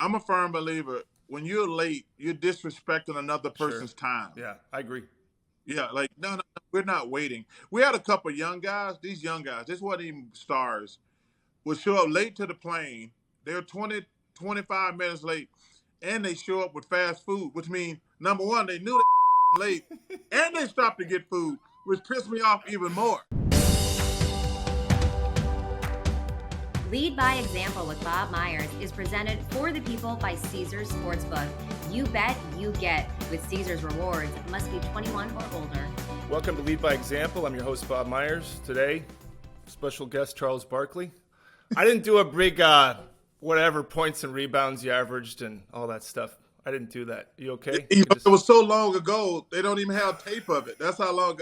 I'm a firm believer. When you're late, you're disrespecting another Sure. person's time. Yeah, I agree. Yeah, like no, we're not waiting. We had a couple young guys. These young guys, this wasn't even stars, would show up late to the plane. They're 20, 25 minutes late, and they show up with fast food, which means number one, they knew they late, and they stopped to get food, which pissed me off even more. Lead by Example with Bob Myers is presented for the people by Caesars Sportsbook. You bet, you get with Caesars Rewards. Must be 21 or older. Welcome to Lead by Example. I'm your host, Bob Myers. Today, special guest Charles Barkley. I didn't do a big whatever points and rebounds you averaged and all that stuff. I didn't do that. You okay? It was so long ago, they don't even have tape of it. That's how long.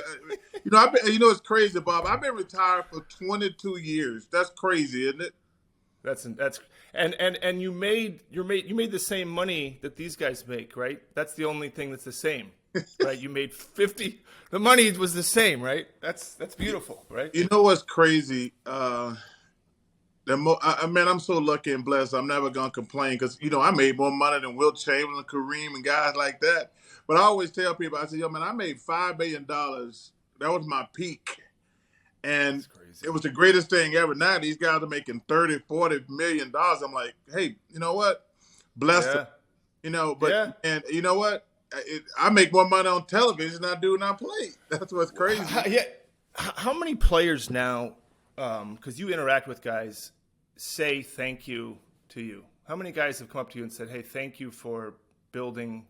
It's crazy, Bob. I've been retired for 22 years. That's crazy, isn't it? That's and you made the same money that these guys make, right? That's the only thing that's the same, right? You made 50. The money was the same, right? That's beautiful, right? You know what's crazy? Man, I'm so lucky and blessed. I'm never gonna complain because I made more money than Wilt Chamberlain, Kareem, and guys like that. But I always tell people, I say, yo, man, I made $5 billion. That was my peak, and it was the greatest thing ever. Now these guys are making 30, 40 million dollars. I'm like, hey, you know what? Bless them. And you know what? I make more money on television than I do when I play. That's what's crazy. How many players now? Because you interact with guys, say thank you to you. How many guys have come up to you and said, hey, thank you for building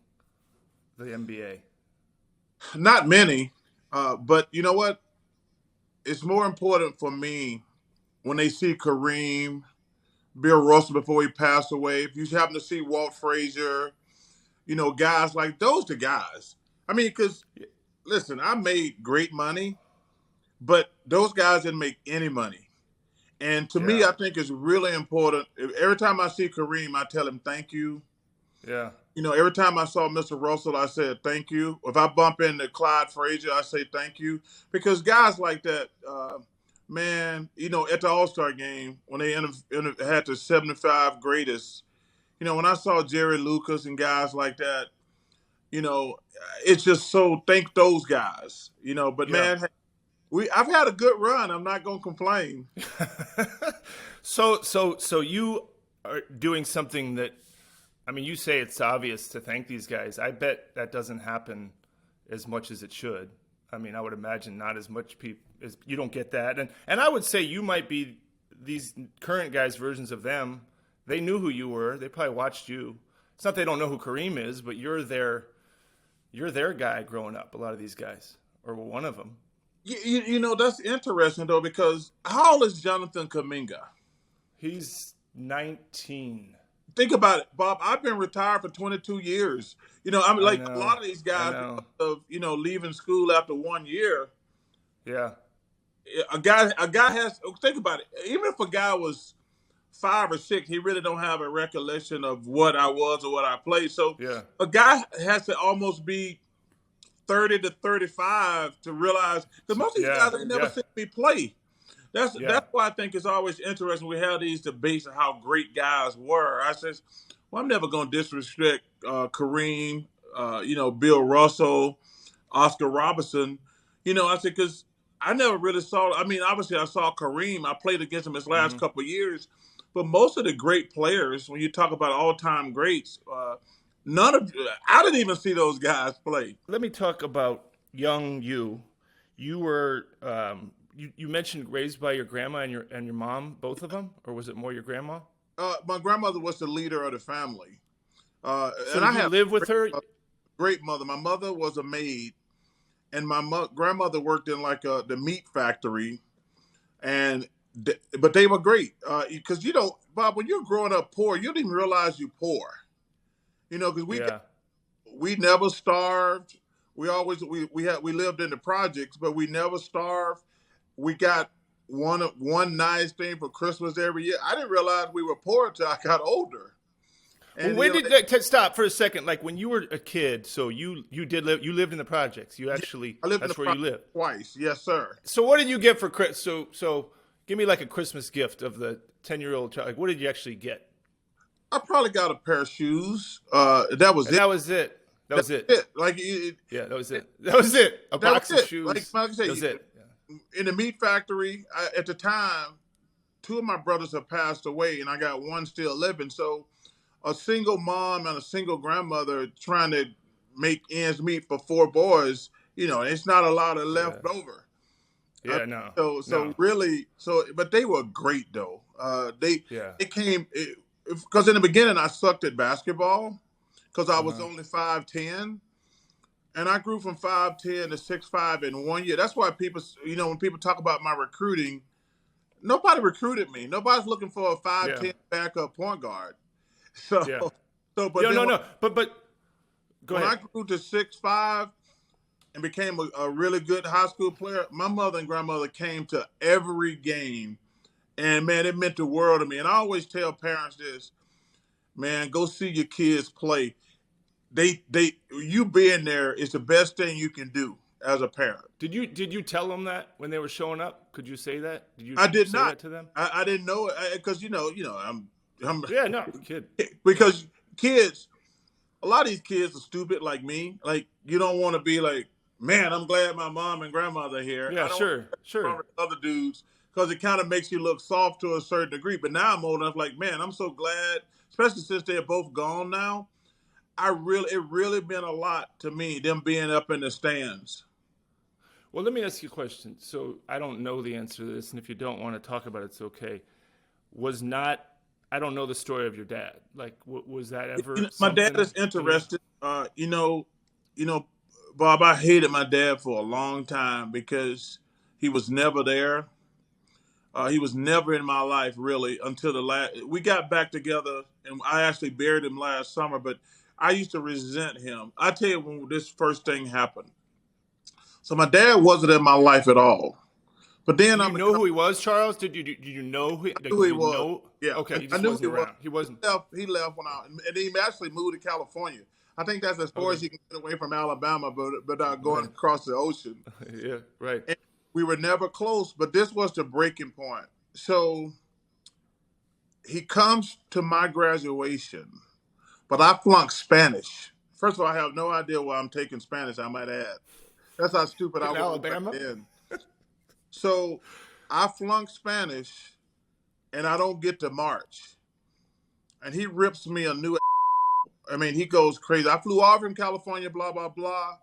the NBA? Not many, but you know what? It's more important for me when they see Kareem, Bill Russell before he passed away. If you happen to see Walt Frazier, guys like those, the guys. I mean, because listen, I made great money, but those guys didn't make any money. And to me, I think it's really important. Every time I see Kareem, I tell him thank you. Yeah. Every time I saw Mr. Russell, I said thank you. If I bump into Clyde Frazier, I say thank you. Because guys like that, man, at the All-Star game, when they had the 75 greatest, when I saw Jerry Lucas and guys like that, it's just so thank those guys, But man, I've had a good run. I'm not gonna complain. So you are doing something that, I mean, you say it's obvious to thank these guys. I bet that doesn't happen as much as it should. I mean, I would imagine not as much people as you don't get that. And I would say you might be these current guys' versions of them. They knew who you were. They probably watched you. It's not they don't know who Kareem is, but you're their guy growing up. A lot of these guys, or one of them. That's interesting, though, because how old is Jonathan Kuminga? He's 19. Think about it, Bob. I've been retired for 22 years. A lot of these guys, leaving school after 1 year. Yeah. A guy has, think about it. Even if a guy was 5 or 6, he really don't have a recollection of what I was or what I played. So a guy has to almost be 30 to 35 to realize, because most of these guys have never seen me play. That's why I think it's always interesting we have these debates of how great guys were. I says, well, I'm never going to disrespect Kareem, Bill Russell, Oscar Robertson. I said, because I never really saw, obviously I saw Kareem. I played against him his last couple of years. But most of the great players, when you talk about all-time greats, I didn't even see those guys play. Let me talk about young you. You were you mentioned raised by your grandma and your mom, both of them, or was it more your grandma? My grandmother was the leader of the family. So and I lived with her. Great mother. My mother was a maid, and my grandmother worked in the meat factory, but they were great because Bob, when you're growing up poor, you don't even realize you're poor. Because we never starved. We always we lived in the projects, but we never starved. We got one nice thing for Christmas every year. I didn't realize we were poor until I got older. And when did stop for a second? Like when you were a kid, so you lived in the projects. You actually that's where you lived twice. Yes, sir. So what did you get for Christmas? So give me like a Christmas gift of the 10-year-old child. Like what did you actually get? I probably got a pair of shoes. That was And it. that was it. That was it. Like Yeah, that was it. That was it. A that was box of it. Like shoes. I say, That was it. in the meat factory at the time, two of my brothers have passed away, and I got one still living. So, a single mom and a single grandmother trying to make ends meet for four boys, it's not a lot of left over. Yeah, no. So really, but they were great though. They Yeah. it came because in the beginning I sucked at basketball because I was only 5'10", and I grew from 5'10" to 6'5" in 1 year. That's why people, when people talk about my recruiting, nobody recruited me. Nobody's looking for a 5'10" backup point guard. So, but But go when ahead. I grew to 6'5" and became a really good high school player, my mother and grandmother came to every game. And, man, it meant the world to me. And I always tell parents this, man, go see your kids play. You being there is the best thing you can do as a parent. Did you tell them that when they were showing up? Could you say that? Did you I did say not. that to them? I didn't know it because, I'm Yeah, no, kid. Because kids, a lot of these kids are stupid like me. Like, you don't want to be like, man, I'm glad my mom and grandmother are here. Yeah, sure. Other dudes, because it kind of makes you look soft to a certain degree. But now I'm old enough, like, man, I'm so glad, especially since they're both gone now. It really meant a lot to me, them being up in the stands. Well, let me ask you a question. So I don't know the answer to this, and if you don't want to talk about it, it's okay. I don't know the story of your dad. Like, was that ever? My dad is interested. Bob, I hated my dad for a long time because he was never there. He was never in my life really until we got back together, and I actually buried him last summer. But I used to resent him. I tell you when this first thing happened. So my dad wasn't in my life at all. But then you know who he was, Charles? Did you know who? Who he was? Yeah. Okay, he I just knew wasn't he around. was. He wasn't. He left when and he actually moved to California. I think that's as far as you can get away from Alabama, but going across the ocean. Yeah, right. And we were never close, but this was the breaking point. So he comes to my graduation, but I flunked Spanish. First of all, I have no idea why I'm taking Spanish, I might add. That's how stupid I was. Alabama? So I flunked Spanish, and I don't get to March. And he rips me a new he goes crazy. I flew off from California, blah, blah, blah.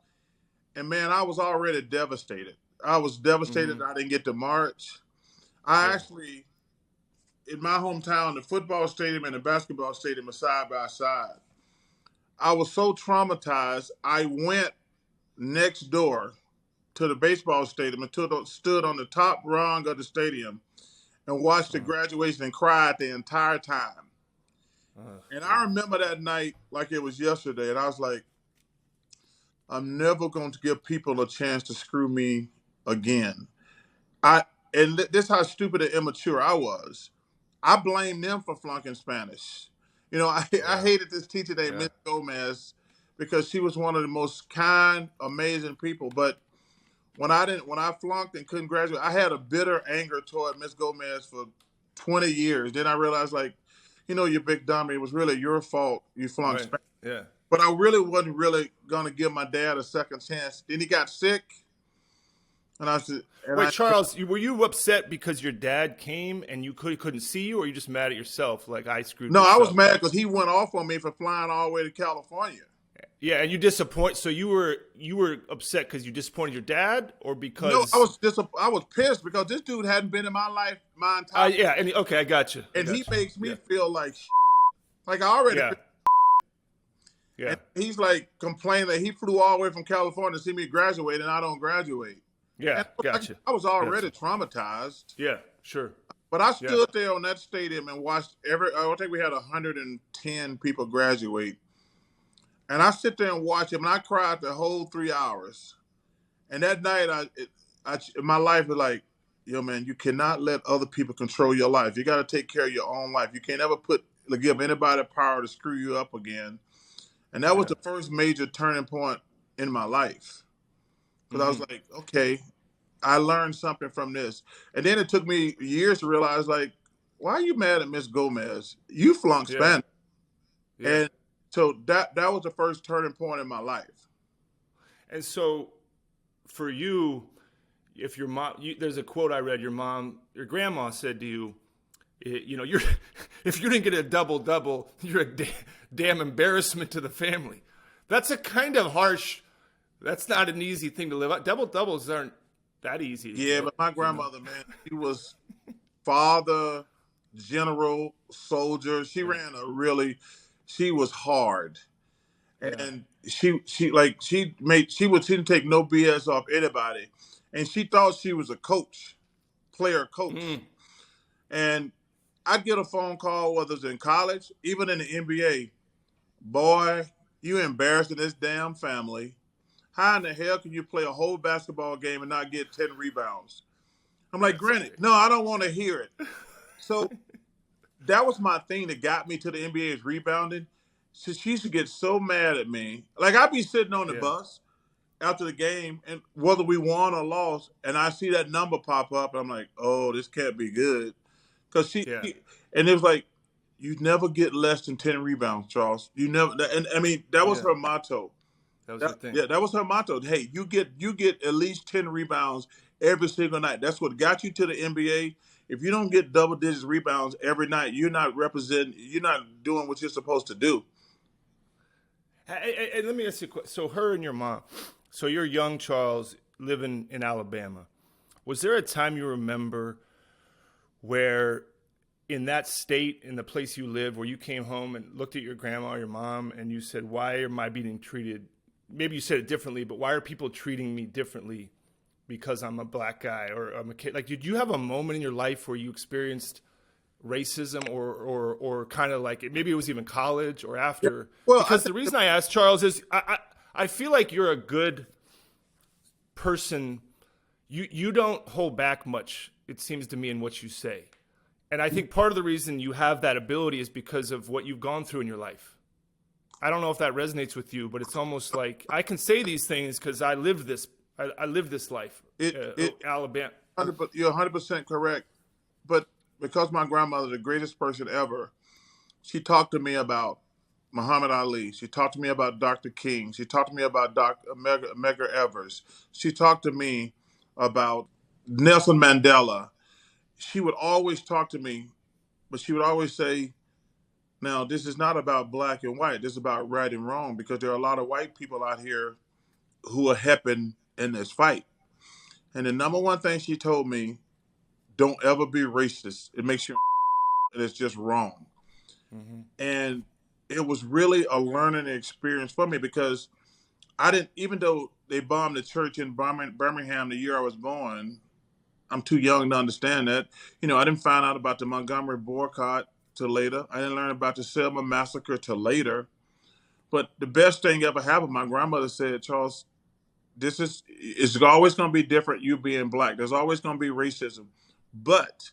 And, man, I was already devastated. I was devastated that I didn't get to March. I actually, in my hometown, the football stadium and the basketball stadium are side by side. I was so traumatized, I went next door to the baseball stadium and stood on the top rung of the stadium and watched the graduation and cried the entire time. And I remember that night like it was yesterday, and I was like, I'm never going to give people a chance to screw me again. This is how stupid and immature I was. I blamed them for flunking Spanish. I hated this teacher named Miss Gomez because she was one of the most kind, amazing people. But when I flunked and couldn't graduate, I had a bitter anger toward Miss Gomez for 20 years. Then I realized, you big dummy, it was really your fault you flunked Spanish. Yeah. But I really wasn't really going to give my dad a second chance. Then he got sick. And I said, wait, Charles, were you upset because your dad came and couldn't see you, or are you just mad at yourself? Like, I screwed No, yourself? I was mad because he went off on me for flying all the way to California. Yeah, and you disappointed. So you were upset because you disappointed your dad, or because? No, I was pissed because this dude hadn't been in my life my entire. Okay, I got you. He makes me feel like I already. Yeah. And he's like complaining that he flew all the way from California to see me graduate, and I don't graduate. Yeah, gotcha. I was already traumatized. Yeah, sure. But I stood there on that stadium and watched I think we had 110 people graduate. And I sit there and watch him, and I cried the whole 3 hours. And that night, my life was like, yo, man, you cannot let other people control your life. You got to take care of your own life. You can't ever give anybody power to screw you up again. And that was the first major turning point in my life. Because I was like, okay, I learned something from this. And then it took me years to realize, why are you mad at Miss Gomez? You flunked Spanish. Yeah. And so that was the first turning point in my life. And so for you, if your mom, there's a quote I read, your grandma said to you, you're, if you didn't get a double, you're a damn embarrassment to the family. That's a kind of harsh, that's not an easy thing to live out. Doubles aren't that easy. Yeah, but my grandmother, man, she was father, general, soldier. She was hard. And she didn't take no BS off anybody. And she thought she was a player coach. And I'd get a phone call, whether it's in college, even in the NBA, boy, you embarrassing this damn family. How in the hell can you play a whole basketball game and not get 10 rebounds? I'm like, granted, no, I don't want to hear it. So that was my thing that got me to the NBA is rebounding. So she used to get so mad at me. Like, I'd be sitting on the bus after the game, and whether we won or lost, and I see that number pop up, and I'm like, oh, this can't be good. Because and it was like, you never get less than 10 rebounds, Charles. You never, and I mean, that was her motto. That was her thing. Yeah, that was her motto. Hey, you get at least 10 rebounds every single night. That's what got you to the NBA. If you don't get double digits rebounds every night, you're not doing what you're supposed to do. And let me ask you a question. So her and your mom, so you're young Charles living in Alabama. Was there a time you remember where in that state, in the place you live, where you came home and looked at your grandma or your mom and you said, why am I being treated? Maybe you said it differently, but why are people treating me differently because I'm a black guy or I'm a kid? Like, did you have a moment in your life where you experienced racism or kind of like, maybe it was even college or after? Well, because the reason I asked, Charles, is I feel like you're a good person. You don't hold back much, it seems to me, in what you say. And I think part of the reason you have that ability is because of what you've gone through in your life. I don't know if that resonates with you, but it's almost like I can say these things because I live this. I live this life. Alabama. You're 100% correct. But because my grandmother, the greatest person ever, she talked to me about Muhammad Ali. She talked to me about Dr. King. She talked to me about Dr. Medgar Evers. She talked to me about Nelson Mandela. She would always talk to me, but she would always say, now, this is not about black and white. This is about right and wrong, because there are a lot of white people out here who are helping in this fight. And the number one thing she told me, don't ever be racist. It makes you, and it's just wrong. Mm-hmm. And it was really a learning experience for me, because even though they bombed the church in Birmingham the year I was born, I'm too young to understand that. I didn't find out about the Montgomery boycott till later. I didn't learn about the Selma massacre till later. But the best thing ever happened, my grandmother said, Charles, it's always going to be different, you being black. There's always going to be racism. But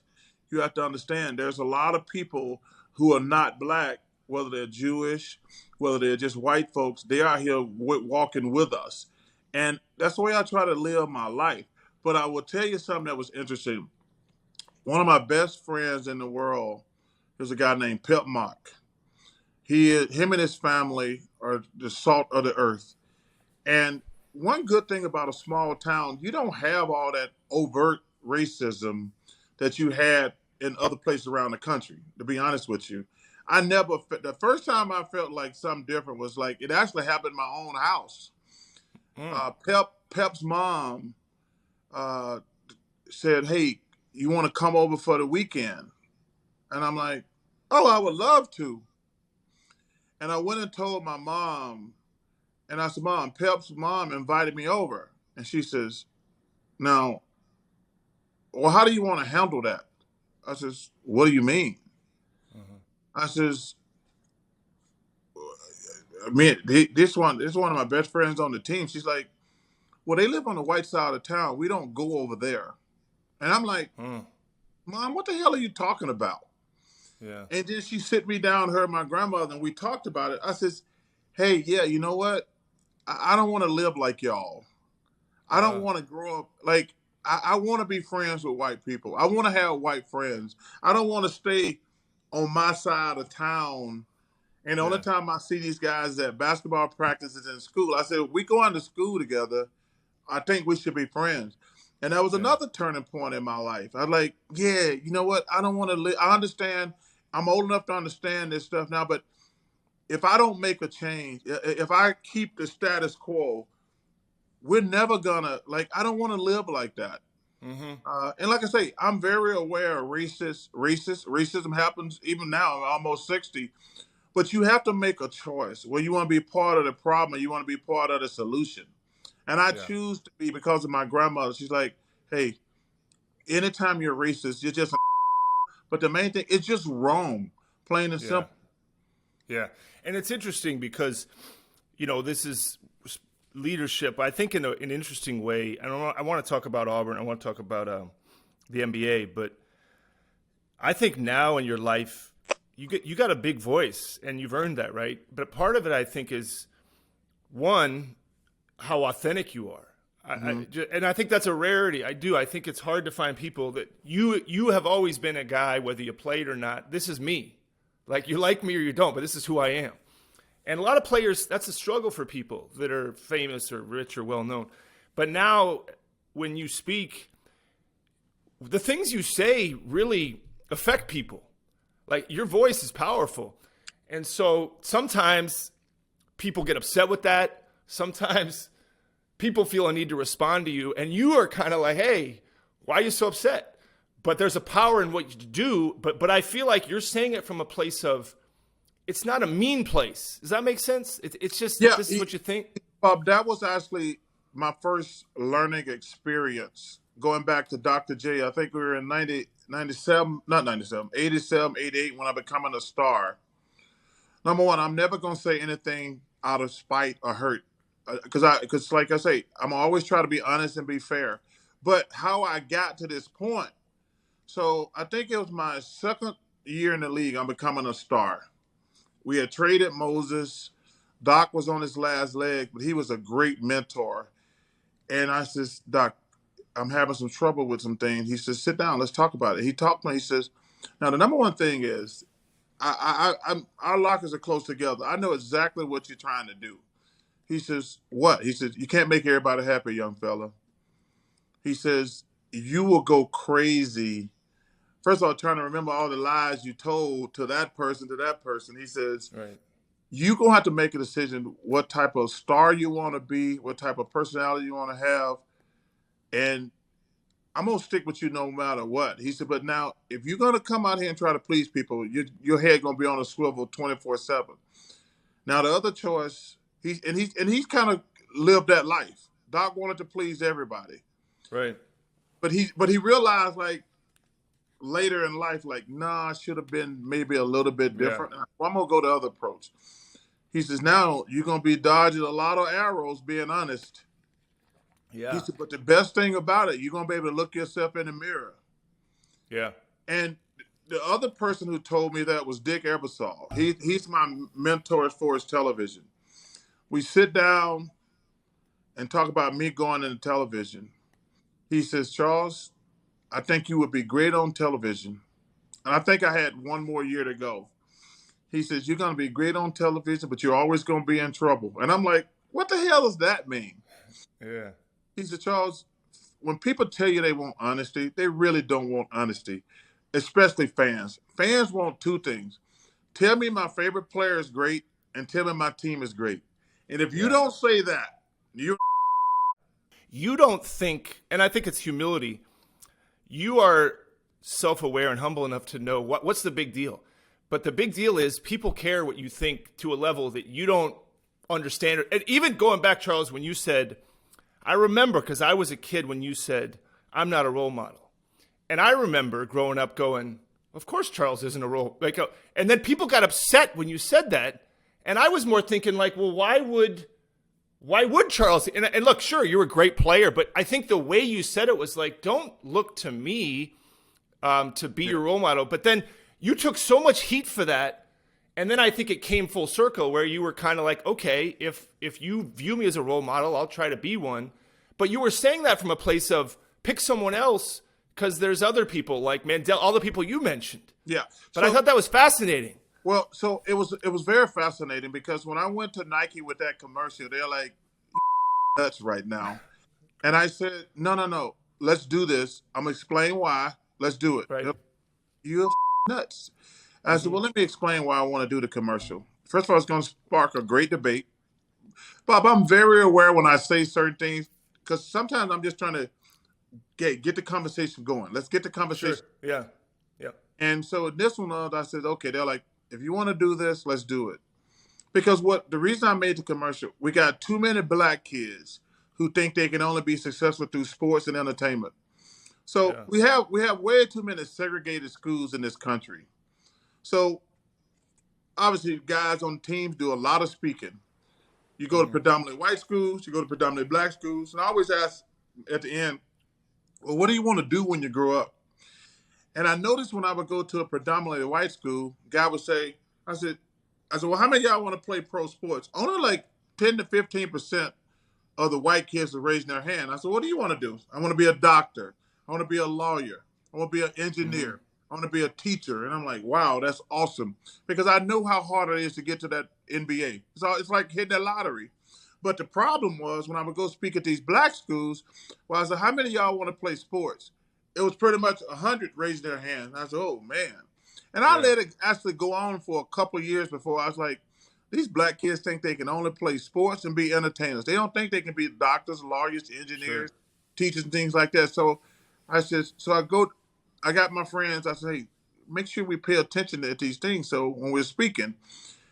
you have to understand, there's a lot of people who are not black, whether they're Jewish, whether they're just white folks, they are here walking with us. And that's the way I try to live my life. But I will tell you something that was interesting. One of my best friends in the world is a guy named Pep Mock. Him and his family are the salt of the earth. And one good thing about a small town, you don't have all that overt racism that you had in other places around the country, to be honest with you. The first time I felt like something different was like, it actually happened in my own house. Pep's mom said, hey, you want to come over for the weekend? And I'm like, oh, I would love to. And I went and told my mom, and I said, Mom, Pep's mom invited me over. And she says, now, well, how do you want to handle that? I says, what do you mean? I says, I mean, this one of my best friends on the team. She's like, well, they live on the white side of town. We don't go over there. And I'm like, Mom, what the hell are you talking about? Yeah. And then she sit me down, her and my grandmother, and we talked about it. I says, hey, yeah, you know what? I don't want to live like y'all. I don't want to grow up like, I want to be friends with white people. I want to have white friends. I don't want to stay on my side of town And the only time I see these guys at basketball practices in school, I said, we going to school together. I think we should be friends. And that was another turning point in my life. I was like, yeah, you know what? I don't want to live. I understand. I'm old enough to understand this stuff now. But if I don't make a change, if I keep the status quo, we're never going to, like, I don't want to live like that. Mm-hmm. And like I say, I'm very aware of racism happens even now. I'm almost 60. But you have to make a choice where you want to be part of the problem or you want to be part of the solution. And I choose to be because of my grandmother. She's like, hey, anytime you're racist, you're just a but the main thing, it's just wrong, plain and simple. Yeah. And it's interesting because, this is leadership, I think, in an interesting way. I want to talk about Auburn. I want to talk about the NBA. But I think now in your life, you got a big voice, and you've earned that, right? But part of it, I think, is, one, how authentic you are. And I think that's a rarity. I think it's hard to find people that you have always been a guy, whether you played or not. This is me. Like, you like me or you don't, but this is who I am. And a lot of players, that's a struggle for people that are famous or rich or well-known. But now when you speak, the things you say really affect people. Like, your voice is powerful. And so sometimes people get upset with that. Sometimes people feel a need to respond to you. And you are kind of like, hey, why are you so upset? But there's a power in what you do. But I feel like you're saying it from a place of, it's not a mean place. Does that make sense? It's just, this is what you think? Bob, that was actually my first learning experience. Going back to Dr. J, I think we were in 87, 88 when I becoming a star. Number one, I'm never going to say anything out of spite or hurt. Because like I say, I'm always trying to be honest and be fair. But how I got to this point, so I think it was my second year in the league, I'm becoming a star. We had traded Moses. Doc was on his last leg, but he was a great mentor. And I says, Doc, I'm having some trouble with some things. He says, sit down, let's talk about it. He talked to me, he says, now the number one thing is, our lockers are close together. I know exactly what you're trying to do. He says, what? He says, you can't make everybody happy, young fella. He says, you will go crazy. First of all, trying to remember all the lies you told to that person. He says, right. You're going to have to make a decision what type of star you want to be, what type of personality you want to have. And I'm going to stick with you no matter what. He said, but now, if you're going to come out here and try to please people, your head going to be on a swivel 24/7. Now, the other choice, he's kind of lived that life. Doc wanted to please everybody. Right. But he realized, like, later in life, like, nah, I should have been maybe a little bit different. Yeah. Well, I'm going to go the other approach. He says, now you're going to be dodging a lot of arrows, being honest. Yeah. He said, but the best thing about it, you're going to be able to look yourself in the mirror. Yeah. And the other person who told me that was Dick Ebersol. He's my mentor as far as television. We sit down and talk about me going into television. He says, Charles, I think you would be great on television. And I think I had one more year to go. He says, you're going to be great on television, but you're always going to be in trouble. And I'm like, what the hell does that mean? Yeah. He said, Charles, when people tell you they want honesty, they really don't want honesty, especially fans. Fans want two things. Tell me my favorite player is great and tell me my team is great. And if you don't say that, you don't think, and I think it's humility, you are self-aware and humble enough to know what's the big deal. But the big deal is people care what you think to a level that you don't understand. And even going back, Charles, when you said, I remember, because I was a kid when you said, I'm not a role model. And I remember growing up going, of course Charles isn't a role model. And then people got upset when you said that. And I was more thinking like, well, why would Charles? And look, sure, you're a great player, but I think the way you said it was like, don't look to me to be your role model. But then you took so much heat for that. And then I think it came full circle where you were kind of like, okay, if you view me as a role model, I'll try to be one. But you were saying that from a place of pick someone else because there's other people like Mandela, all the people you mentioned. Yeah. But I thought that was fascinating. Well, so it was very fascinating because when I went to Nike with that commercial, they're like, "You nuts right now," and I said, "No, no, no. Let's do this. I'm gonna explain why. Let's do it." Right. They're like, "You're nuts." I said, Mm-hmm. "Well, let me explain why I want to do the commercial. First of all, it's going to spark a great debate. Bob, I'm very aware when I say certain things because sometimes I'm just trying to get the conversation going. Let's get the Sure. conversation." Yeah. Yeah. And so this one, I said, okay, they're like, if you want to do this, let's do it. Because the reason I made the commercial, we got too many black kids who think they can only be successful through sports and entertainment. So Yeah. we have way too many segregated schools in this country. So obviously, guys on teams do a lot of speaking. You go to Mm-hmm. predominantly white schools, you go to predominantly black schools, and I always ask at the end, well, what do you want to do when you grow up? And I noticed when I would go to a predominantly white school, guy would say, I said, well, how many of y'all want to play pro sports? Only like 10 to 15% of the white kids are raising their hand. I said, what do you want to do? I want to be a doctor. I want to be a lawyer. I want to be an Mm-hmm. engineer. I want to be a teacher. And I'm like, wow, that's awesome. Because I know how hard it is to get to that NBA. So it's like hitting a lottery. But the problem was when I would go speak at these black schools, well, I said, how many of y'all want to play sports? It was pretty much 100 raised their hand. I said, oh, man. And I Yeah. let it actually go on for a couple of years before I was like, these black kids think they can only play sports and be entertainers. They don't think they can be doctors, lawyers, Sure. engineers, teachers, and things like that. So I got my friends, I said, hey, make sure we pay attention to these things. So when we're speaking,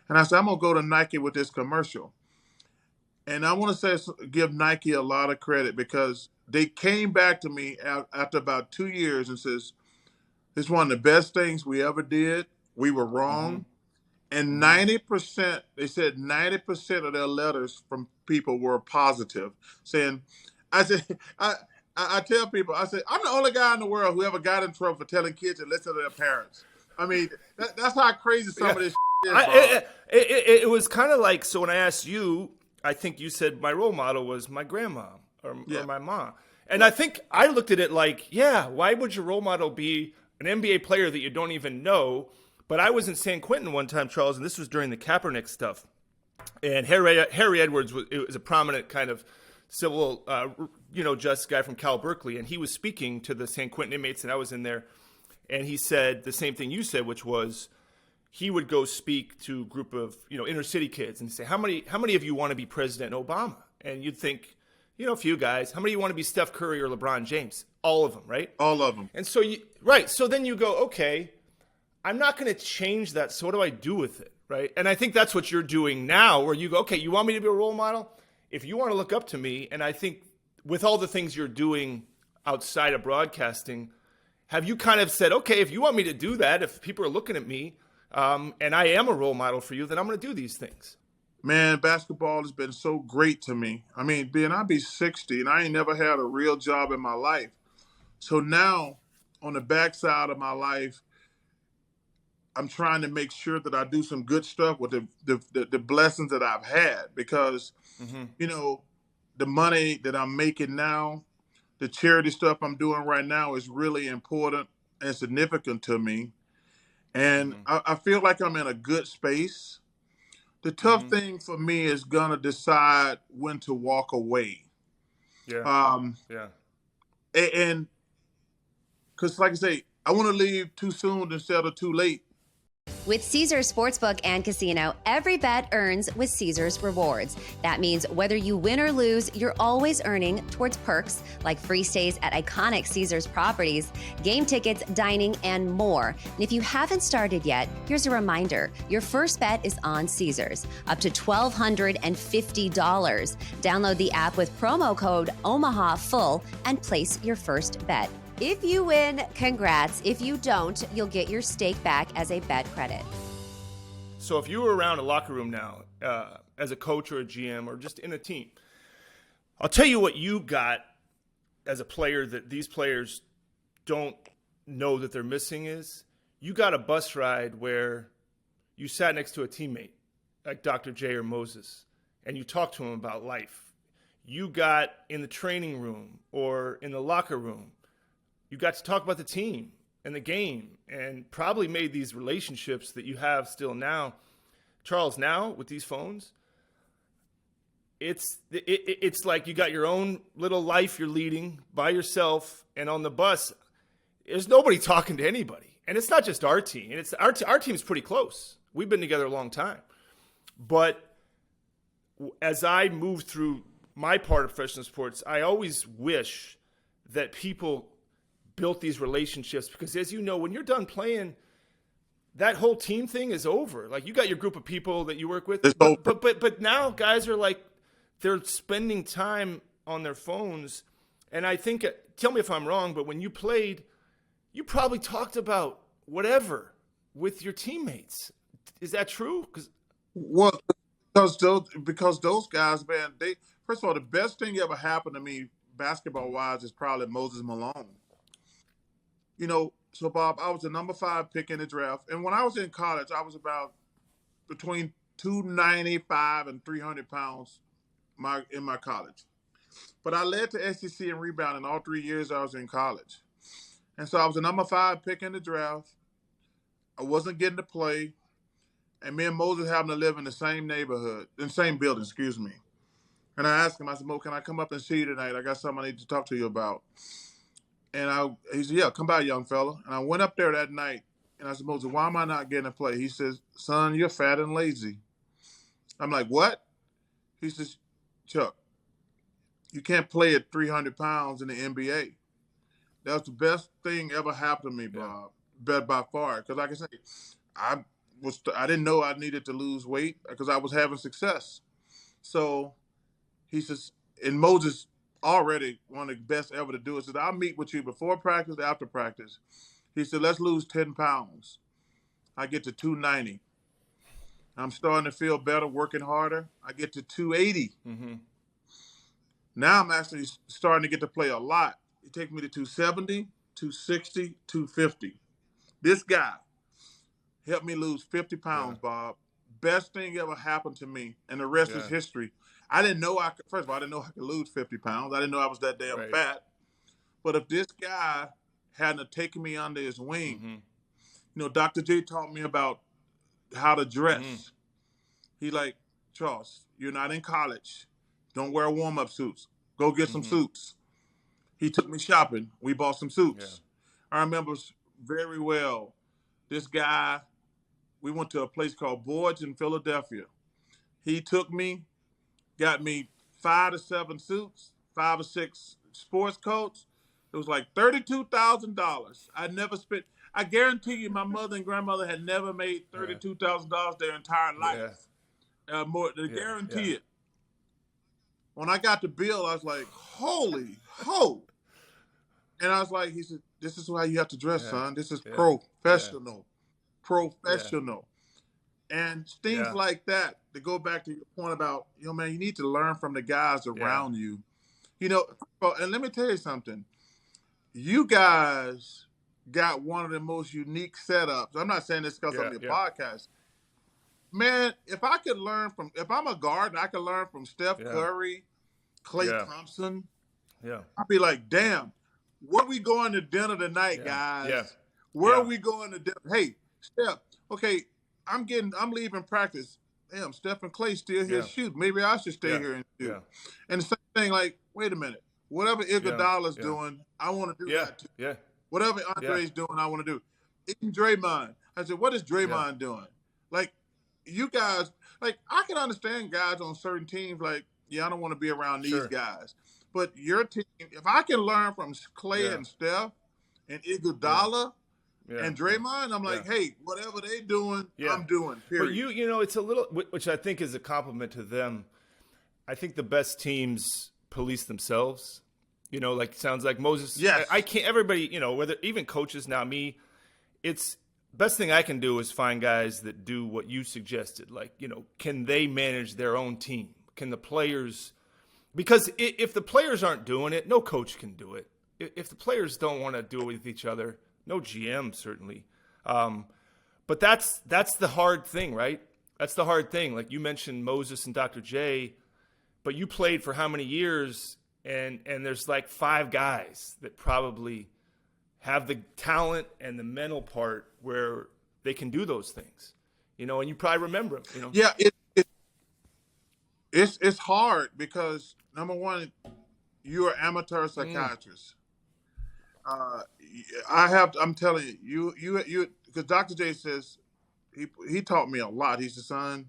and I said, I'm going to go to Nike with this commercial. And I want to give Nike a lot of credit because they came back to me after about 2 years and says, this is one of the best things we ever did. We were Mm-hmm. wrong. And Mm-hmm. 90%, they said 90% of their letters from people were positive, saying, I said, I tell people, I said, I'm the only guy in the world who ever got in trouble for telling kids to listen to their parents. I mean, that's how crazy some Yeah. of this is, Bob. It was kind of like, so when I asked you, I think you said my role model was my grandma or Yeah. my mom. And I think I looked at it like, yeah, why would your role model be an NBA player that you don't even know? But I was in San Quentin one time, Charles, and this was during the Kaepernick stuff. And Harry Edwards was a prominent kind of civil, justice guy from Cal Berkeley, and he was speaking to the San Quentin inmates, and I was in there, and he said the same thing you said, which was he would go speak to a group of inner city kids and say, how many of you want to be President Obama? And you'd think, a few guys. How many of you want to be Steph Curry or LeBron James? All of them, right? All of them. And so so then you go, okay, I'm not going to change that. So what do I do with it? Right. And I think that's what you're doing now, where you go, okay, you want me to be a role model? If you want to look up to me, and I think with all the things you're doing outside of broadcasting, have you kind of said, okay, if you want me to do that, if people are looking at me and I am a role model for you, then I'm going to do these things? Man, basketball has been so great to me. I mean, I'll be 60 and I ain't never had a real job in my life. So now on the backside of my life, I'm trying to make sure that I do some good stuff with the blessings that I've had because, Mm-hmm. The money that I'm making now, the charity stuff I'm doing right now is really important and significant to me. And Mm-hmm. I feel like I'm in a good space. The tough Mm-hmm. thing for me is gonna decide when to walk away. Yeah. Um, Yeah. and because, like I say, I want to leave too soon instead of too late. With Caesars Sportsbook and Casino, every bet earns with Caesars Rewards. That means whether you win or lose, you're always earning towards perks like free stays at iconic Caesars properties, game tickets, dining, and more. And if you haven't started yet, here's a reminder. Your first bet is on Caesars, up to $1,250. Download the app with promo code OMAHAFULL and place your first bet. If you win, congrats. If you don't, you'll get your stake back as a bet credit. So if you were around a locker room now, as a coach or a GM or just in a team, I'll tell you what you got as a player that these players don't know that they're missing is you got a bus ride where you sat next to a teammate like Dr. J or Moses and you talked to him about life. You got in the training room or in the locker room, you got to talk about the team and the game, and probably made these relationships that you have still now. Charles, now with these phones, it's like you got your own little life you're leading by yourself, and on the bus, there's nobody talking to anybody. And it's not just our team. And it's our team's pretty close. We've been together a long time. But as I move through my part of professional sports, I always wish that people built these relationships, because as you know, when you're done playing, that whole team thing is over. Like, you got your group of people that you work with, but now guys are like, they're spending time on their phones. And I think, tell me if I'm wrong, but when you played, you probably talked about whatever with your teammates. Is that true? Well, because those guys, man, first of all, the best thing ever happened to me basketball wise is probably Moses Malone. You know, so Bob, I was the number 5 pick in the draft, and when I was in college, I was about between 295 and 300 pounds in my college. But I led the SEC in rebounding all 3 years I was in college. And so I was the number 5 pick in the draft. I wasn't getting to play. And me and Moses happened to live in the same neighborhood, in the same building, excuse me. And I asked him, I said, Mo, can I come up and see you tonight? I got something I need to talk to you about. And he said, yeah, come by, young fella. And I went up there that night, and I said, Moses, why am I not getting to play? He says, son, you're fat and lazy. I'm like, what? He says, Chuck, you can't play at 300 pounds in the NBA. That was the best thing ever happened to me, Bob. Bet by far. Because like I say, I didn't know I needed to lose weight because I was having success. So he says, and Moses already one of the best ever to do it. He said, I'll meet with you before practice, after practice. He said, let's lose 10 pounds. I get to 290. I'm starting to feel better, working harder. I get to 280. Mm-hmm. Now I'm actually starting to get to play a lot. It takes me to 270, 260, 250. This guy helped me lose 50 pounds, Bob. Best thing ever happened to me, and the rest is history. I didn't know I could, first of all, I didn't know I could lose 50 pounds. I didn't know I was that damn fat. But if this guy hadn't taken me under his wing, you know, Dr. J taught me about how to dress. He like, Charles, you're not in college. Don't wear warm-up suits. Go get some suits. He took me shopping. We bought some suits. I remember very well, this guy, we went to a place called Boyd's in Philadelphia. He took me, got me 5 to 7 suits, 5 or 6 sports coats. It was like $32,000. I never spent, I guarantee you my mother and grandmother had never made $32,000 their entire life. They guarantee it. When I got the bill, I was like, holy ho. And I was like, he said, this is how you have to dress, son. This is professional. Professional. And things like that, to go back to your point about, you know, man, you need to learn from the guys around you. You know, and let me tell you something. You guys got one of the most unique setups. I'm not saying this because I'm your podcast. Man, if I could learn from, if I'm a guard and I could learn from Steph Curry, Klay Thompson, I'd be like, damn, where we going to dinner tonight, guys? Where are we going to dinner? Hey, Steph, okay, I'm leaving practice. Damn, Steph and Klay still here shoot. Maybe I should stay here and shoot. And the same thing, like, wait a minute. Whatever Iguodala's doing, I want to do that too. Whatever Andre's doing, I want to do. Even Draymond. I said, what is Draymond doing? Like, you guys, like, I can understand guys on certain teams, like, I don't want to be around these guys. But your team, if I can learn from Klay and Steph and Iguodala and Draymond, I'm like, hey, whatever they doing, I'm doing, period. But you know, it's a little, which I think is a compliment to them. I think the best teams police themselves. You know, like, sounds like Moses. Yes. I can't, everybody, you know, whether even coaches, now me, it's, best thing I can do is find guys that do what you suggested. Like, you know, can they manage their own team? Can the players, because if the players aren't doing it, no coach can do it. If the players don't want to do it with each other, no GM certainly. But that's the hard thing, right? That's the hard thing. Like you mentioned Moses and Dr. J, but you played for how many years? And there's like 5 guys that probably have the talent and the mental part where they can do those things, you know, and you probably remember them, you know? Yeah, it's hard because, number one, you're an amateur psychiatrist. I'm telling you, because Dr. J says, he taught me a lot. He said, son,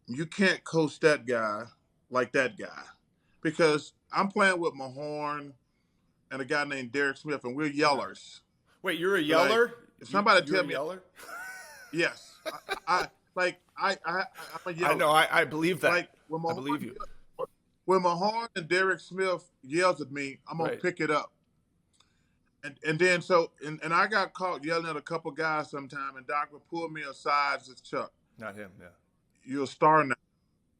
you can't coach that guy like that guy. Because I'm playing with Mahorn and a guy named Derek Smith, and we're yellers. Wait, you're a yeller? Like, if somebody you're tell a me, yeller? yes, I'm a yeller. I know, I believe that. Like I believe you. When Mahorn and Derek Smith yells at me, I'm gonna pick it up. And then and I got caught yelling at a couple guys sometime, and Doc would pull me aside and said, Chuck, not him, yeah. You're a star now.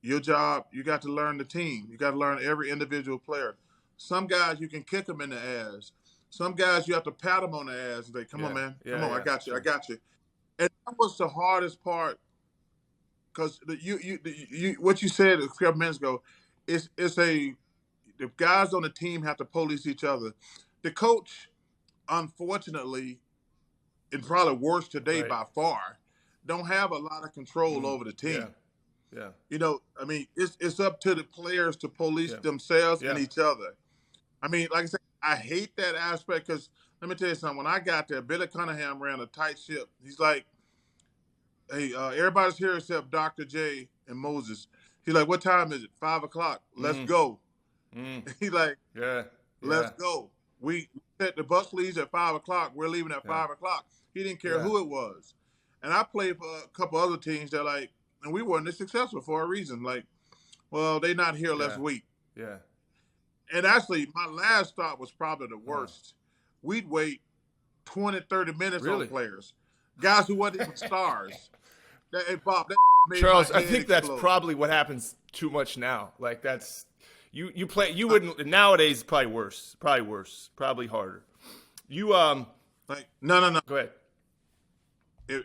Your job, you got to learn the team. You got to learn every individual player. Some guys you can kick them in the ass. Some guys you have to pat them on the ass and say, "Come on, man, come on, I got you, I got you." And that was the hardest part, because what you said a couple minutes ago, the guys on the team have to police each other. The coach, unfortunately, and probably worse today by far, don't have a lot of control over the team. Yeah. You know, I mean, it's up to the players to police themselves and each other. I mean, like I said, I hate that aspect because let me tell you something. When I got there, Billy Cunningham ran a tight ship. He's like, hey, everybody's here except Dr. J and Moses. He's like, what time is it? 5 o'clock. Let's go. He's like, let's go. We said the bus leaves at 5 o'clock. We're leaving at 5 o'clock. He didn't care who it was. And I played for a couple other teams that like, and we weren't as successful for a reason. Like, well, they're not here. Let's wait. Yeah. And actually, my last stop was probably the worst. We'd wait 20, 30 minutes on players. Guys who wasn't even stars. Hey, Bob, that made Charles, my I head think that's explode. probably what happens too much now. Like that's you play you wouldn't nowadays probably worse. Probably harder. You like no. Go ahead.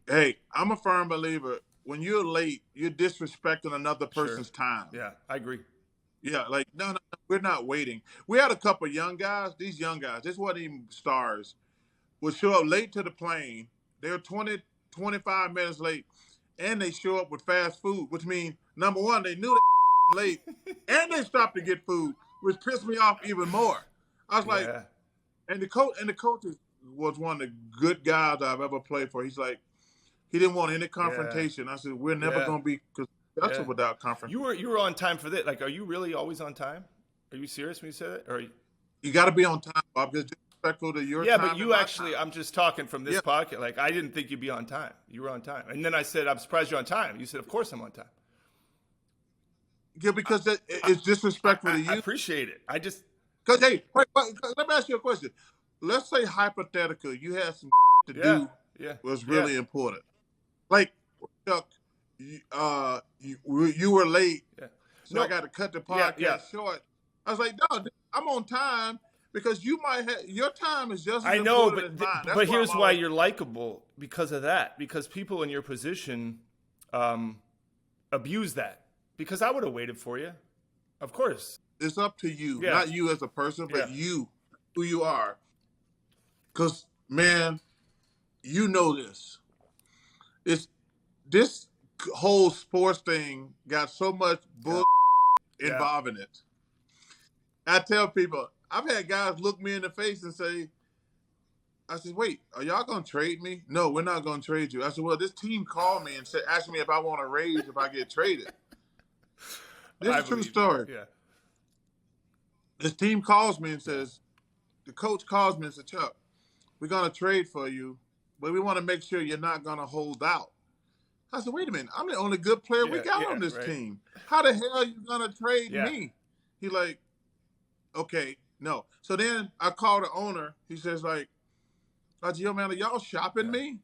Hey, I'm a firm believer. When you're late, you're disrespecting another person's time. Yeah, I agree. Yeah, like, no, we're not waiting. We had a couple of young guys. These young guys, this wasn't even stars, would show up late to the plane. They were 20, 25 minutes late, and they show up with fast food, which means, number one, they knew they late, and they stopped to get food, which pissed me off even more. I was like, and the coach was one of the good guys I've ever played for. He's like, he didn't want any confrontation. I said, we're never going to be successful without confrontation. You were on time for that. Like, are you really always on time? Are you serious when you say that? Or you got to be on time, Bob. Because disrespectful to your time. Yeah, but you actually, time. I'm just talking from this podcast. Like, I didn't think you'd be on time. You were on time. And then I said, I'm surprised you're on time. You said, of course I'm on time. Yeah, because it's disrespectful to you. I appreciate it. I just... Because, hey, wait, let me ask you a question. Let's say, hypothetical, you had some to do was really important. Like, Chuck, you were late, so I got to cut the podcast short. I was like, no, I'm on time because you might have your time is just as important as mine. But here's why you're likable because of that. Because people in your position abuse that. Because I would have waited for you, of course. It's up to you, not you as a person, but you, who you are. Because, man, you know this. This whole sports thing got so much bull involved in it. I tell people, I've had guys look me in the face and say, I said, wait, are y'all going to trade me? No, we're not going to trade you. I said, well, this team called me and asked me if I want to raise if I get traded. This is a true story. Yeah. This team calls me and says, the coach calls me and says, Chuck, we're going to trade for you, but we want to make sure you're not going to hold out. I said, wait a minute, I'm the only good player we got on this team. How the hell are you going to trade me? He like, okay, no. So then I call the owner. He says like, I said, yo, man, are y'all shopping me?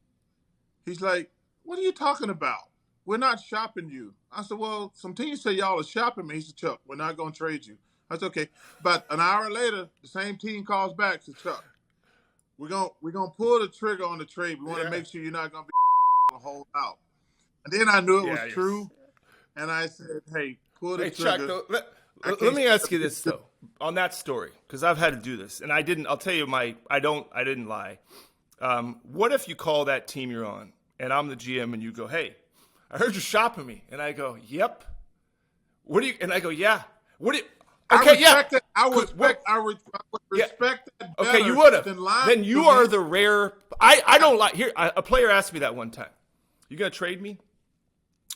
He's like, what are you talking about? We're not shopping you. I said, well, some teams say y'all are shopping me. He said, Chuck, we're not going to trade you. I said, okay. But an hour later, the same team calls back. Said, Chuck, we're gonna pull the trigger on the trade. We want to make sure you're not going to be hold out. And then I knew it was true. And I said, hey, pull the trigger. Chuck, Let me ask you this though, on that story, because I've had to do this, and I didn't. I'll tell you I didn't lie. What if you call that team you're on, and I'm the GM, and you go, "Hey, I heard you're shopping me," and I go, "Yep." What do you? And I go, "Yeah." What do you? Okay, yeah. That. I would respect that better. Okay, you would have. Then you are the rare. I don't like. Here, a player asked me that one time. You gonna trade me?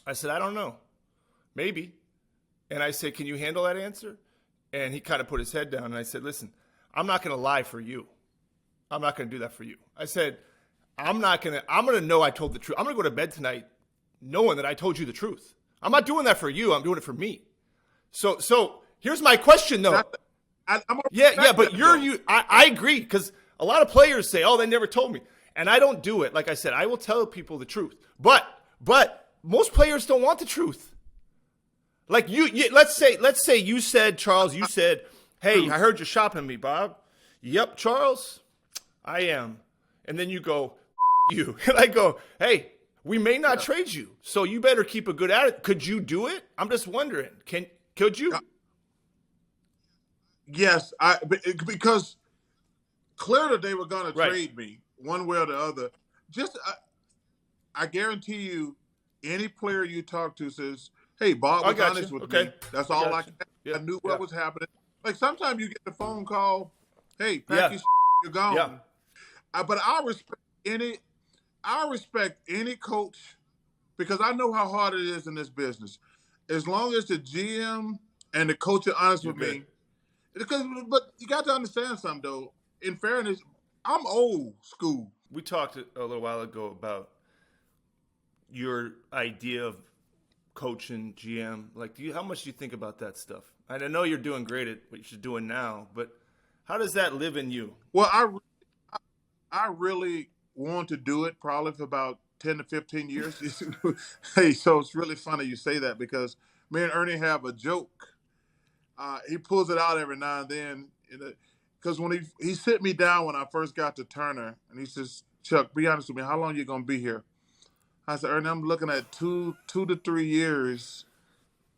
I said, I don't know. Maybe. And I said, can you handle that answer? And he kind of put his head down. And I said, listen, I'm not going to lie for you. I'm not going to do that for you. I said, I'm going to know I told the truth. I'm going to go to bed tonight knowing that I told you the truth. I'm not doing that for you. I'm doing it for me. So here's my question, though. But I agree, because a lot of players say, oh, they never told me. And I don't do it. Like I said, I will tell people the truth. But most players don't want the truth. Like let's say you said, Charles, hey, I heard you're shopping me, Bob. Yep, Charles, I am. And then you go, you. And I go, hey, we may not trade you, so you better keep a good attitude. Could you do it? I'm just wondering. Could you? Yes, because clearly they were going to trade me one way or the other. I guarantee you, any player you talk to says, hey, Bob was honest with me. That's all I I knew what was happening. Like, sometimes you get the phone call, hey, pack your you're gone. Yeah. But I respect any coach, because I know how hard it is in this business. As long as the GM and the coach are honest with me. But you got to understand something, though. In fairness, I'm old school. We talked a little while ago about your idea of coaching, GM. Like, how much do you think about that stuff? I know you're doing great at what you're doing now, but how does that live in you? Well, I really want to do it probably for about 10 to 15 years. Hey, so it's really funny you say that, because me and Ernie have a joke. He pulls it out every now and then, because when he sit me down when I first got to Turner, and he says, Chuck, be honest with me, how long you going to be here? I said, Ernie, I'm looking at 2 to 3 years,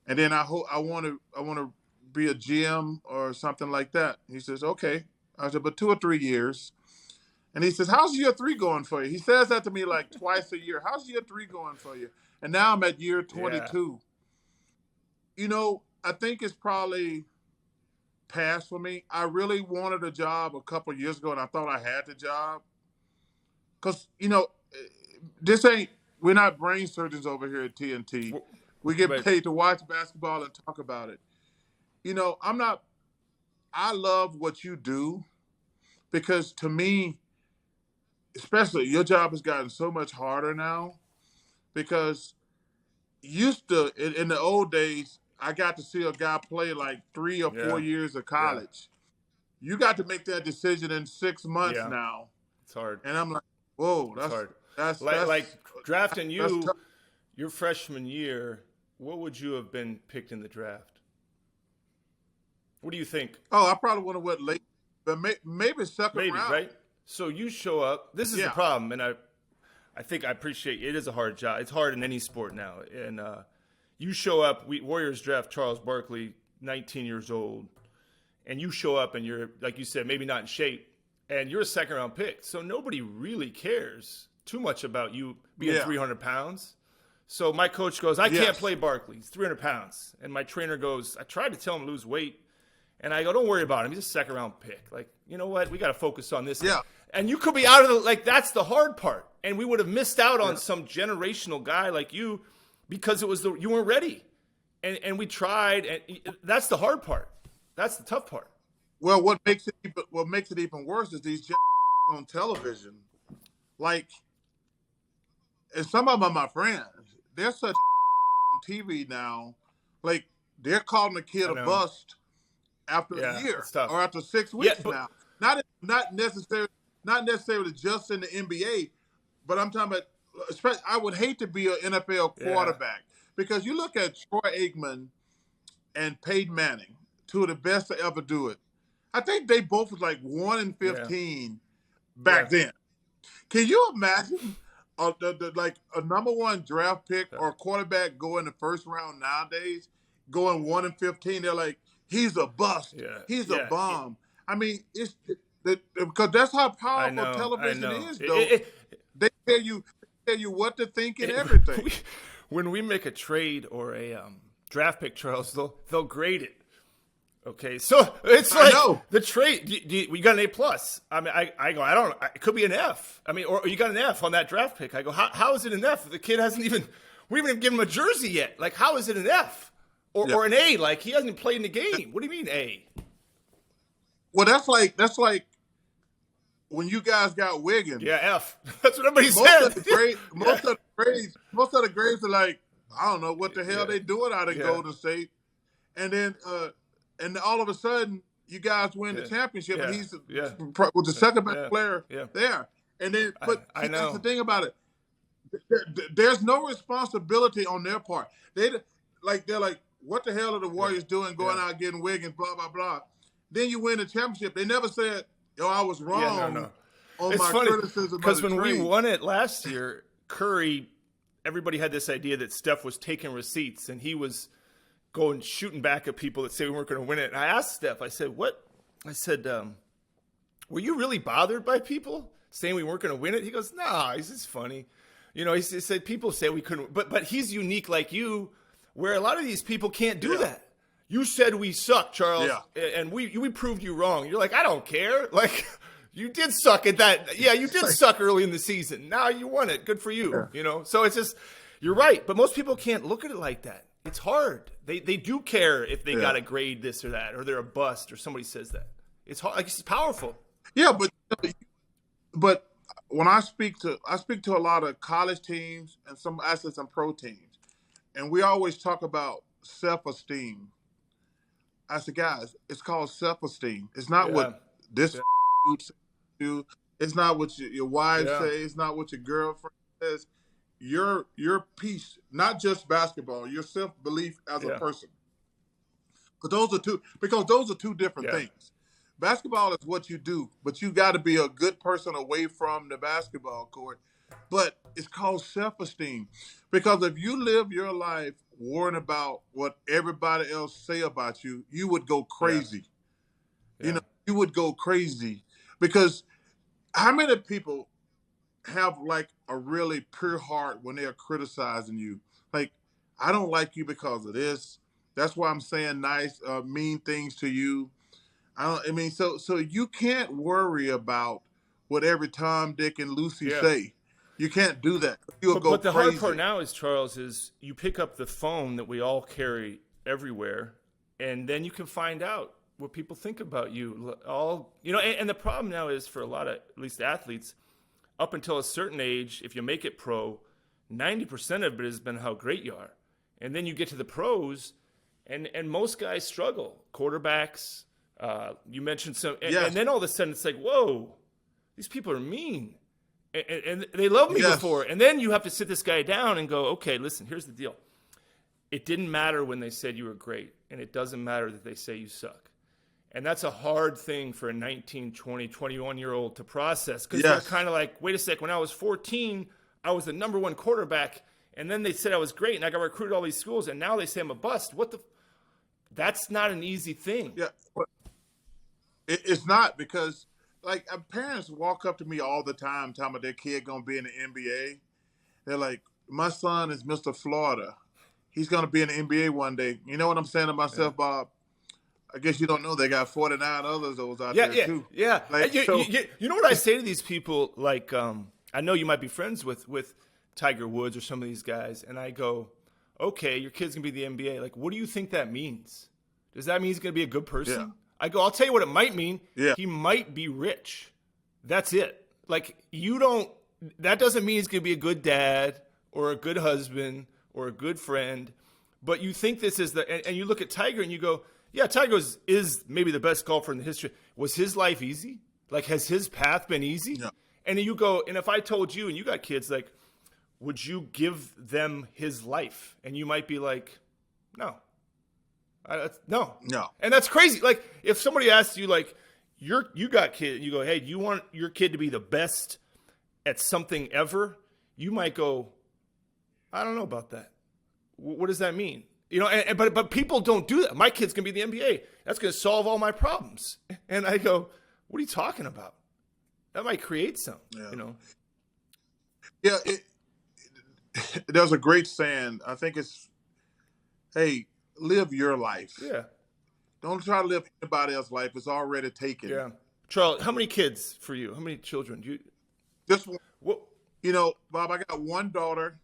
and then I want to be a GM or something like that. He says, okay. I said, but 2 or 3 years. And he says, how's year 3 going for you? He says that to me like twice a year. How's year 3 going for you? And now I'm at year 22. Yeah. I think it's probably past for me. I really wanted a job a couple of years ago, and I thought I had the job. Because, we're not brain surgeons over here at TNT. We get paid to watch basketball and talk about it. I love what you do, because to me, especially, your job has gotten so much harder now, because used to, in the old days, I got to see a guy play like 3 or 4 years of college. Yeah. You got to make that decision in 6 months now. It's hard. And I'm like, whoa, that's hard. That's like drafting you your freshman year. What would you have been picked in the draft? What do you think? Oh, I probably would have went late, but maybe second round. Right? So you show up. This is the problem, and I think I appreciate it. Is a hard job. It's hard in any sport now, and you show up. Warriors draft Charles Barkley, 19 years old, and you show up and you're, like you said, maybe not in shape, and you're a second-round pick. So nobody really cares too much about you being 300 pounds. So my coach goes, I can't play Barkley. He's 300 pounds. And my trainer goes, I tried to tell him to lose weight. And I go, don't worry about him. He's a second-round pick. Like, you know what? We got to focus on this. Yeah. And you could be out of that's the hard part. And we would have missed out on some generational guy like you, because you weren't ready, and we tried, and that's the hard part. That's the tough part. Well, what makes it even worse is these on television, like, and some of them are my friends. They're such on TV now, like they're calling the kid a bust after a year or after 6 weeks now. Not necessarily just in the NBA, but I'm talking about. Especially, I would hate to be an NFL quarterback, because you look at Troy Aikman and Peyton Manning, 2 of the best to ever do it. I think they both was like 1-15 back then. Can you imagine like a number 1 draft pick or quarterback go in the first round nowadays? going 1-15, they're like, he's a bust. Yeah. He's a bomb. I mean, because that's how powerful television is, though. They tell you what to think and everything. When we make a trade or a draft pick, Charles, they'll grade it. Okay, so it's like the trade. We got an A+. I mean, I go, I don't. It could be an F. I mean, or you got an F on that draft pick. I go, how is it an F? The kid hasn't even. We haven't even given him a jersey yet. Like, how is it an F or an A? Like, he hasn't played in the game. What do you mean A? Well, that's like when you guys got Wiggins. Yeah, F. That's what everybody most said. Of the grades are like, I don't know what the hell they doing out of Golden State. And then and all of a sudden you guys win the championship and he's was the second best player there. And then I know. That's the thing about it. There's no responsibility on their part. They're like, what the hell are the Warriors doing going out getting Wiggins, blah, blah, blah. Then you win the championship. They never said, I was wrong on it's my funny, criticism. Because when we won it last year, Curry, everybody had this idea that Steph was taking receipts and he was going shooting back at people that say we weren't going to win it. And I asked Steph, I said, what? I said, were you really bothered by people saying we weren't going to win it? He goes, nah, it's just funny. You know, he said people say we couldn't, but he's unique like you, where a lot of these people can't do that. You said we suck, Charles, and we proved you wrong. You're like, I don't care. Like, you did suck at that. Yeah, you did suck early in the season. Now you won it. Good for you. Yeah. You know, so it's just, you're right. But most people can't look at it like that. It's hard. They do care if they got to grade this or that, or they're a bust, or somebody says that. It's hard. Like, it's powerful. Yeah, but when I speak to a lot of college teams and some pro teams, and we always talk about self-esteem. I said, guys, it's called self-esteem. It's not what this do. It's not what your wife says. It's not what your girlfriend says. Your peace, not just basketball, your self-belief as a person. Because those are two different things. Basketball is what you do, but you got to be a good person away from the basketball court. But it's called self-esteem. Because if you live your life worrying about what everybody else say about you, you would go crazy. You know, you would go crazy. Because how many people have like a really pure heart when they're criticizing you? Like, I don't like you because of this. That's why I'm saying nice, mean things to you. So you can't worry about what every Tom, Dick, and Lucy say. You can't do that. But the hard part now is, Charles, is you pick up the phone that we all carry everywhere, and then you can find out what people think about you. And the problem now is for a lot of, at least athletes, up until a certain age, if you make it pro, 90% of it has been how great you are. And then you get to the pros, and most guys struggle. Quarterbacks, you mentioned some, and then all of a sudden it's like, whoa, these people are mean. And they loved me before. And then you have to sit this guy down and go, okay, listen, here's the deal. It didn't matter when they said you were great, and it doesn't matter that they say you suck. And that's a hard thing for a 19, 20, 21-year-old to process, because they're kind of like, wait a sec, when I was 14, I was the number one quarterback, and then they said I was great, and I got recruited to all these schools, and now they say I'm a bust. That's not an easy thing. Yeah, it's not, because like parents walk up to me all the time telling me their kid going to be in the NBA. They're like, my son is Mr. Florida. He's going to be in the NBA one day. You know what I'm saying to myself, Bob? I guess you don't know they got 49 others out there too. Yeah. Like, you know what I say to these people? Like, I know you might be friends with Tiger Woods or some of these guys, and I go, okay, your kid's going to be the NBA. Like, what do you think that means? Does that mean he's going to be a good person? Yeah. I go, I'll tell you what it might mean. Yeah. He might be rich. That's it. Like, that doesn't mean he's going to be a good dad or a good husband or a good friend. But you think this is and you look at Tiger and you go, yeah, Tiger is maybe the best golfer in the history. Was his life easy? Like, has his path been easy? Yeah. And then you go, and if I told you, and you got kids, like, would you give them his life? And you might be like, no. No. And that's crazy. Like, if somebody asks you, like, you got kid, you go, hey, do you want your kid to be the best at something ever? You might go, I don't know about that. What does that mean? You know, but people don't do that. My kid's going to be the NBA. That's going to solve all my problems. And I go, what are you talking about? That might create some, you know. Yeah, there's a great saying. I think it's, hey, live your life. Yeah. Don't try to live anybody else's life. It's already taken. Yeah. Charles, how many kids for you? How many children? Just one. What? You know, Bob, I got one daughter.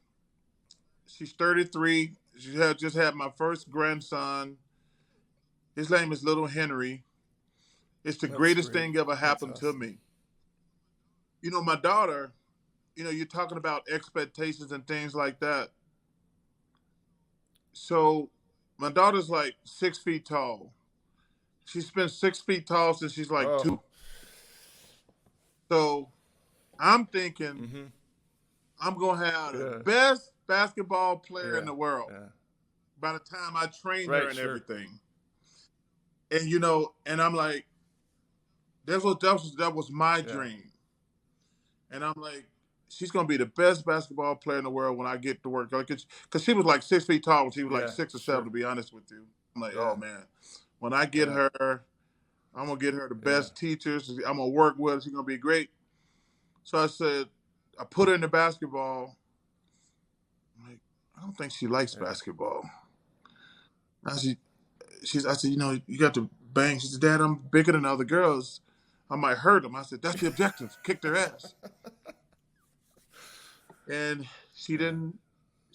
She's 33. She just had my first grandson. His name is Little Henry. It's the greatest thing ever happened to me. You know, my daughter, you know, you're talking about expectations and things like that. So my daughter's like 6 feet tall. She's been 6 feet tall since she's like 2. So I'm thinking I'm going to have the best basketball player in the world by the time I train her and everything. And, you know, and I'm like, that was my dream. And I'm like, she's going to be the best basketball player in the world when I get to work. Because she was like 6 feet tall when she was like 6 or 7, to be honest with you. I'm like, oh, man, when I get her, I'm going to get her the best teachers. I'm going to work with her. She's going to be great. So I said, I put her in the basketball. I'm like, I don't think she likes basketball. I said, you know, you got to bang. She said, Dad, I'm bigger than other girls. I might hurt them. I said, that's the objective. Kick their ass. And she didn't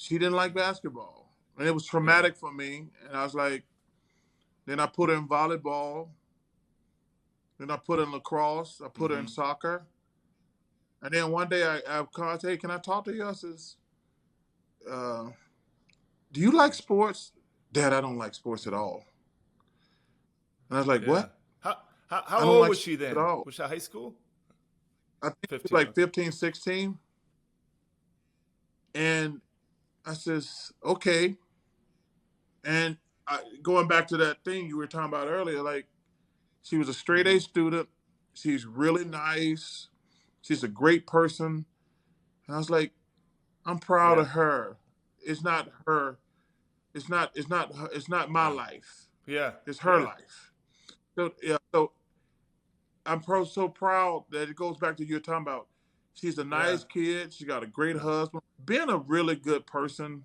like basketball. And it was traumatic for me. And I was like, then I put her in volleyball. Then I put her in lacrosse. I put her in soccer. And then one day I called, hey, can I talk to you? I says, do you like sports? Dad, I don't like sports at all. And I was like, what? How old was she then? Was she high school? I think 15, it was like 15, 16. And I says, okay. And going back to that thing you were talking about earlier, like, she was a straight A student. She's really nice. She's a great person. And I was like, I'm proud of her. It's not her. It's not my life. Yeah. It's her life. So I'm so proud that it goes back to you were talking about. She's a nice kid. She got a great husband. Being a really good person.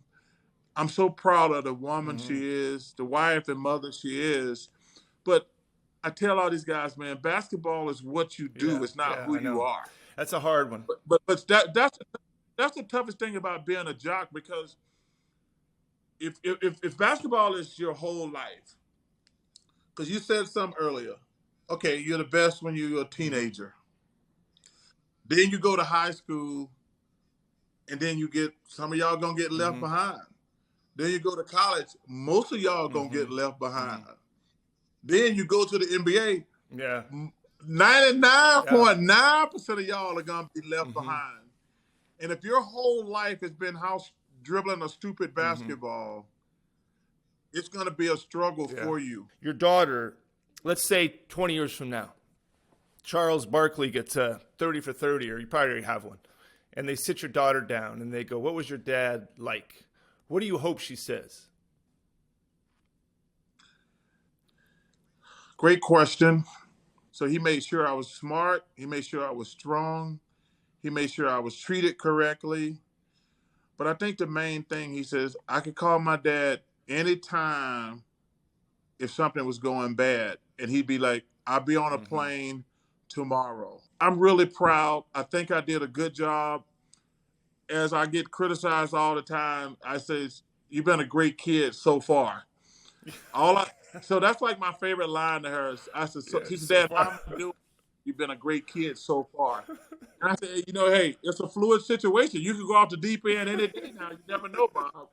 I'm so proud of the woman she is, the wife and mother she is. But I tell all these guys, man, basketball is what you do. It's not who you are. That's a hard one. But that's the toughest thing about being a jock, because if basketball is your whole life, because you said something earlier, okay, you're the best when you're a teenager. Then you go to high school, and then some of y'all gonna get left behind. Then you go to college, most of y'all gonna get left behind. Then you go to the NBA. Yeah. 99.9% of y'all are gonna be left behind. And if your whole life has been house dribbling a stupid basketball, it's gonna be a struggle for you. Your daughter, let's say 20 years from now, Charles Barkley gets a 30 for 30, or you probably already have one, and they sit your daughter down and they go, what was your dad like? What do you hope she says? Great question. So he made sure I was smart. He made sure I was strong. He made sure I was treated correctly. But I think the main thing, he says, I could call my dad anytime if something was going bad. And he'd be like, I'll be on a plane tomorrow. I'm really proud. I think I did a good job. As I get criticized all the time, I say, you've been a great kid so far. So that's like my favorite line to her. I said, she said, Dad, you've been a great kid so far. And I said, you know, hey, it's a fluid situation. You can go off the deep end any day now. You never know, Bob.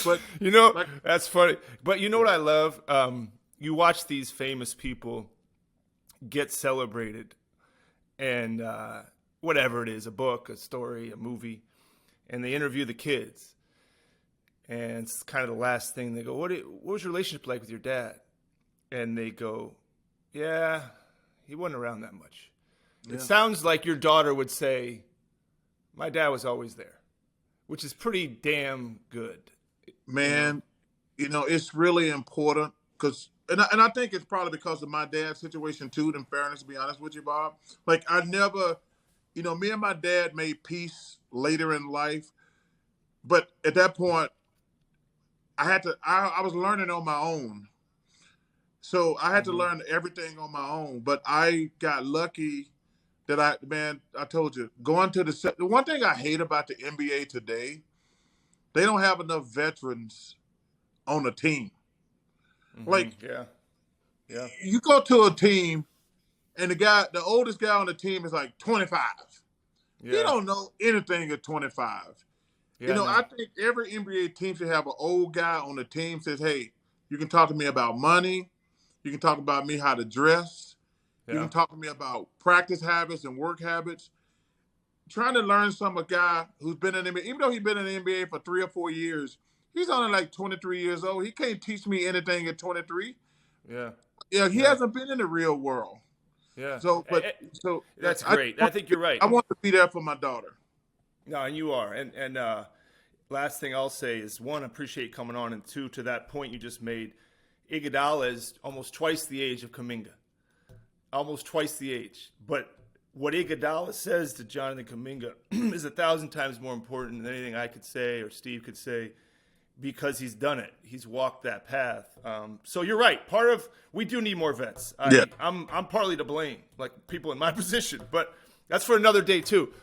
But you know, that's funny. But you know what I love? You watch these famous people get celebrated, and whatever it is, a book, a story, a movie, and they interview the kids. And it's kind of the last thing. They go, what was your relationship like with your dad? And they go, yeah, he wasn't around that much. Yeah. It sounds like your daughter would say, my dad was always there, which is pretty damn good. Man, it's really important because, and I think it's probably because of my dad's situation too. In fairness, to be honest with you, Bob, like I never, me and my dad made peace later in life, but at that point, I was learning on my own. So I had to learn everything on my own, but I got lucky that I told you, going to the one thing I hate about the NBA today, they don't have enough veterans on a team. Like, yeah, you go to a team and the oldest guy on the team is like 25. He don't know anything at 25. No. I think every NBA team should have an old guy on the team says, hey, you can talk to me about money. You can talk about me how to dress. You can talk to me about practice habits and work habits. Trying to learn a guy who's been in the NBA, even though he's been in the NBA for 3 or 4 years, he's only like 23 years old. He can't teach me anything at 23. He hasn't been in the real world. So that's great. I think you're right. I want to be there for my daughter. No, and you are. And last thing I'll say is, one, appreciate you coming on, and two, to that point you just made, Iguodala is almost twice the age of Kuminga. Almost twice the age. But what Iguodala says to Jonathan Kuminga is 1,000 times more important than anything I could say or Steve could say, because he's done it. He's walked that path. So you're right. We do need more vets. I'm partly to blame, like people in my position, but that's for another day too.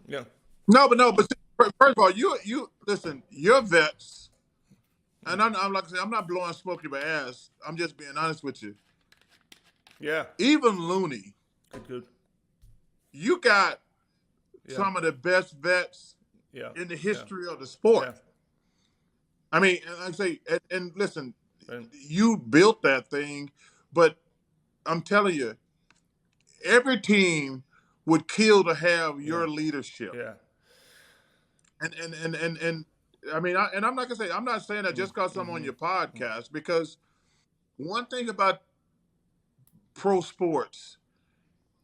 Yeah. No, but first of all, you listen. You're vets, and I'm like I say, I'm not blowing smoke in my ass. I'm just being honest with you. Yeah. Even Looney. Good. You got some of the best vets in the history of the sport. Yeah. I mean, like I say, and listen, you built that thing, but I'm telling you, every team would kill to have your leadership. Yeah. And I mean, I'm not gonna say, I'm not saying that just because I'm on your podcast, because one thing about pro sports,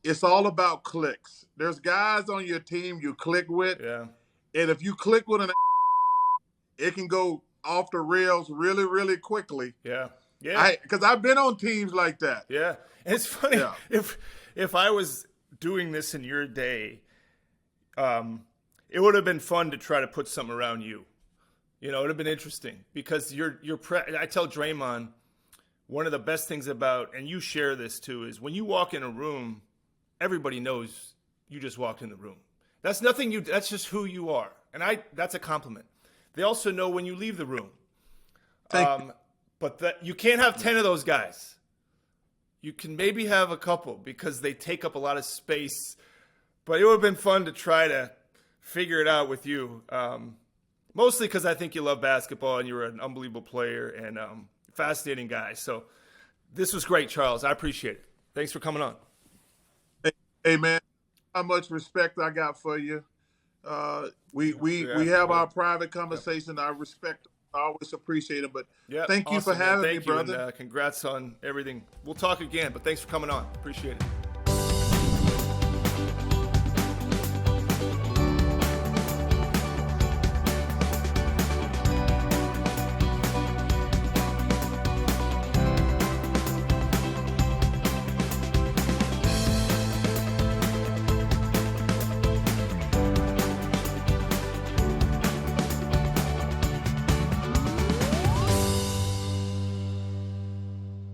it's all about clicks. There's guys on your team you click with, and if you click with it can go off the rails really, really quickly. Yeah. Because I've been on teams like that. Yeah. And it's funny, if I was doing this in your day, it would have been fun to try to put something around you. It would have been interesting, because I tell Draymond, one of the best things about, and you share this too, is when you walk in a room, everybody knows you just walked in the room. That's that's just who you are. And that's a compliment. They also know when you leave the room. But you can't have 10 of those guys. You can maybe have a couple, because they take up a lot of space. But it would have been fun to try to figure it out with you. Mostly because I think you love basketball and you're an unbelievable player and fascinating guy. So this was great, Charles. I appreciate it. Thanks for coming on. Hey man, how much respect I got for you. We have our private conversation. I always appreciate it. But thank you for having me, brother. And, congrats on everything. We'll talk again, but thanks for coming on. Appreciate it.